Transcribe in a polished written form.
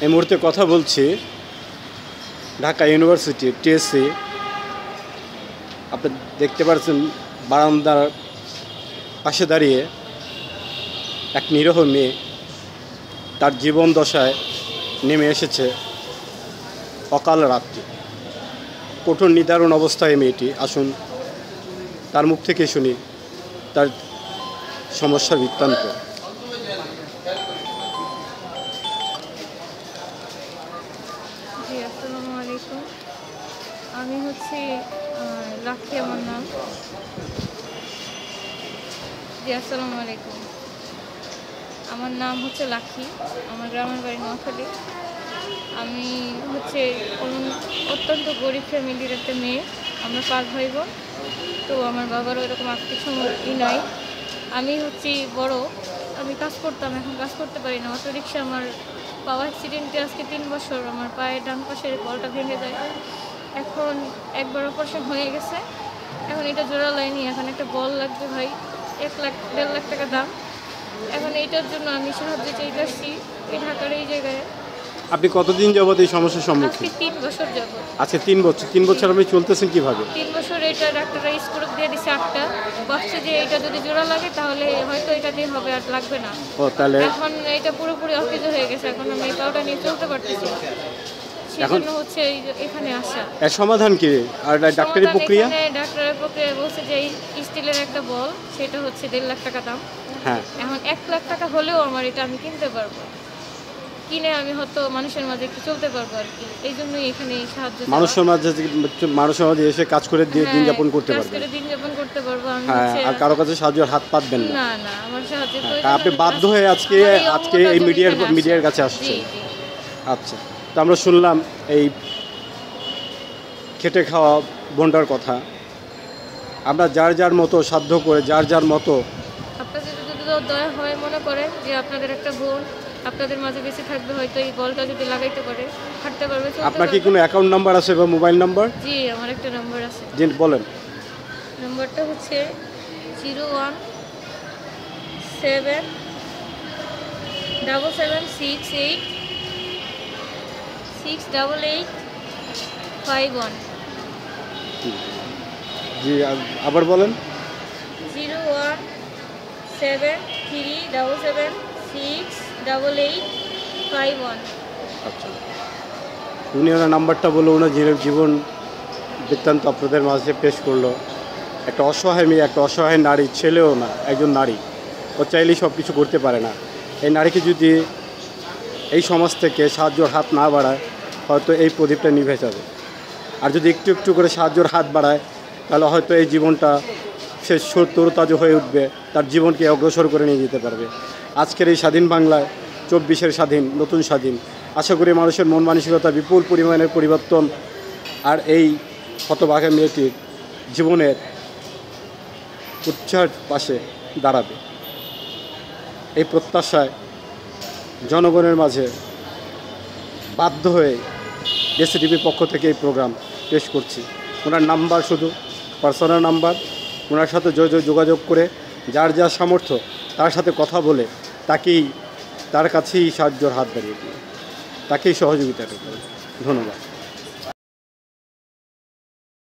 এই মুহূর্তে কথা বলছি ঢাকা ইউনিভার্সিটি টিএসসি। আপনি দেখতে পাচ্ছেন বারান্দার পাশে দাঁড়িয়ে এক নিরীহ মেয়ে, তার জীবন দশায় নেমে এসেছে অকাল রাত্রি। কঠোর নিদারুণ অবস্থায় মেয়েটি। আসুন তার মুখ থেকে শুনি তার সমস্যার বৃত্তান্ত। জি, আসসালামু আলাইকুম। আমি হচ্ছি লাকি, আমার নাম। জি, আসসালামু আলাইকুম। আমার নাম হচ্ছে লাকি, আমার গ্রামের বাড়ি নোয়াখালী। আমি হচ্ছে অত্যন্ত গরিব ফ্যামিলির একটা মেয়ে। আমরা 5 ভাই বোন। তো আমার বাবারও এরকম আর্থিক সমস্যা নাই। আমি হচ্ছি বড়। আমি কাজ করতাম, এখন কাজ করতে পারি না। অটো রিক্সা আমার পাওয়া অ্যাক্সিডেন্টে আজকে 3 বছর। আমার পায়ের ডান পাশের বলটা ভেঙে যায়। এখন একবার অপারেশন হয়ে গেছে, এখন এটা জোড়া লাইনি। এখন একটা বল লাগবে ভাই, 1,00,000 1.5 লাখ টাকা দাম। এখন এইটার জন্য আমি সাহায্য চাইতে আসছি এই ঢাকার এই জায়গায়। আপনি কতদিন যাবত এই সমস্যার সম্মুখীন? আজকে 3 বছর যাবো। আচ্ছা, 3 বছর। 3 বছর আপনি চলতেছেন কিভাবে? 3 বছর এটা ডাক্তাররা স্ক্রু দিয়ে দিছে 8টা। ভাবছে যে এটা যদি জোড়া লাগে তাহলে হয়তো এটা দিয়ে হবে, আর লাগবে না। ও তাহলে এখন এটা পুরোপুরি অকেজ হয়ে গেছে। এখন আমি এই পাউডার নিয়ে চলতে পারতেছি না। সেজন্য হচ্ছে এখানে আসা। এর সমাধান কি? আর ডাক্তারি প্রক্রিয়া? ডাক্তারের প্রক্রিয়া বলছে যে এই স্টিলের একটা বল, সেটা হচ্ছে 1.5 লাখ টাকা দাম। হ্যাঁ, এখন 1 লাখ টাকা হলেও আমার এটা আমি কিনতে পারবো, কিনে আমি হয়তো মানুষের মাঝে একটু চলতে পারবো আর কি। এই জন্যই এখানে সাহায্য মানুষের মাঝে এসে কাজ করে দিয়ে দিন যাপন করতে কাজ পারবেন। করে দিন যাপন করতে পারবো আমি। হ্যাঁ, আর কারো কাছে সাহায্যের হাত পাতবেন না। না না, আমার সাহায্যের প্রয়োজন। আপনি বাধ্য হয়ে আজকে এই মিডিয়ার কাছে আসছেন। আচ্ছা, তো আমরা শুনলাম এই খেটে খাওয়া বোনটার কথা। আমরা যার যার মতো সাধ্য করে, যার যার মতো, আপনাদের যদি দয়া হয় মনে করেন যে আপনাদের একটা বোন আপনাদের মাঝে বেশি থাকবে, হয়তো এই বলটা যদি লাগাইতে পারে, হাঁটতে পারবে, চলতে আপনার কি পারবে। কোনো অ্যাকাউন্ট নাম্বার আছে বা মোবাইল নাম্বার? জি, আমার একটা নাম্বার আছে। জি, বলেন। নাম্বারটা হচ্ছে 01777686851। জি, আবার বলেন। 01737768851। আচ্ছা, উনি ওনার নাম্বারটা বললো, ওনার জীবন বৃত্তান্ত আপনাদের মাঝে পেশ করলো। একটা অসহায় মেয়ে, একটা অসহায় নারী, ছেলেও না, একজন নারী। ও চাইলেই সব কিছু করতে পারে না। এই নারীকে যদি এই সমাজ থেকে সাহায্যর হাত না বাড়ায়, হয়তো এই প্রদীপটা নিভে যাবে। আর যদি একটু একটু করে সাহায্যর হাত বাড়ায়, তাহলে হয়তো এই জীবনটা সে তরতাজা হয়ে উঠবে, তার জীবনকে অগ্রসর করে নিয়ে যেতে পারবে। আজকের এই স্বাধীন বাংলায়, 24-এর স্বাধীন, নতুন স্বাধীন, আশা করি মানুষের মন মানসিকতা বিপুল পরিমাণের পরিবর্তন আর এই হতভাগা মেয়েটির জীবনের উৎসাহের পাশে দাঁড়াবে। এই প্রত্যাশায় জনগণের মাঝে বাধ্য হয়ে এসিটিভির পক্ষ থেকে এই প্রোগ্রাম পেশ করছি। ওনার নাম্বার শুধু পার্সোনাল নাম্বার, ওনার সাথে যোগাযোগ করে যার যার সামর্থ্য তার সাথে কথা বলে তার কাছেই সাহায্যর হাত বাড়িয়ে দিয়ে তাকেই সহযোগিতা করবে। ধন্যবাদ।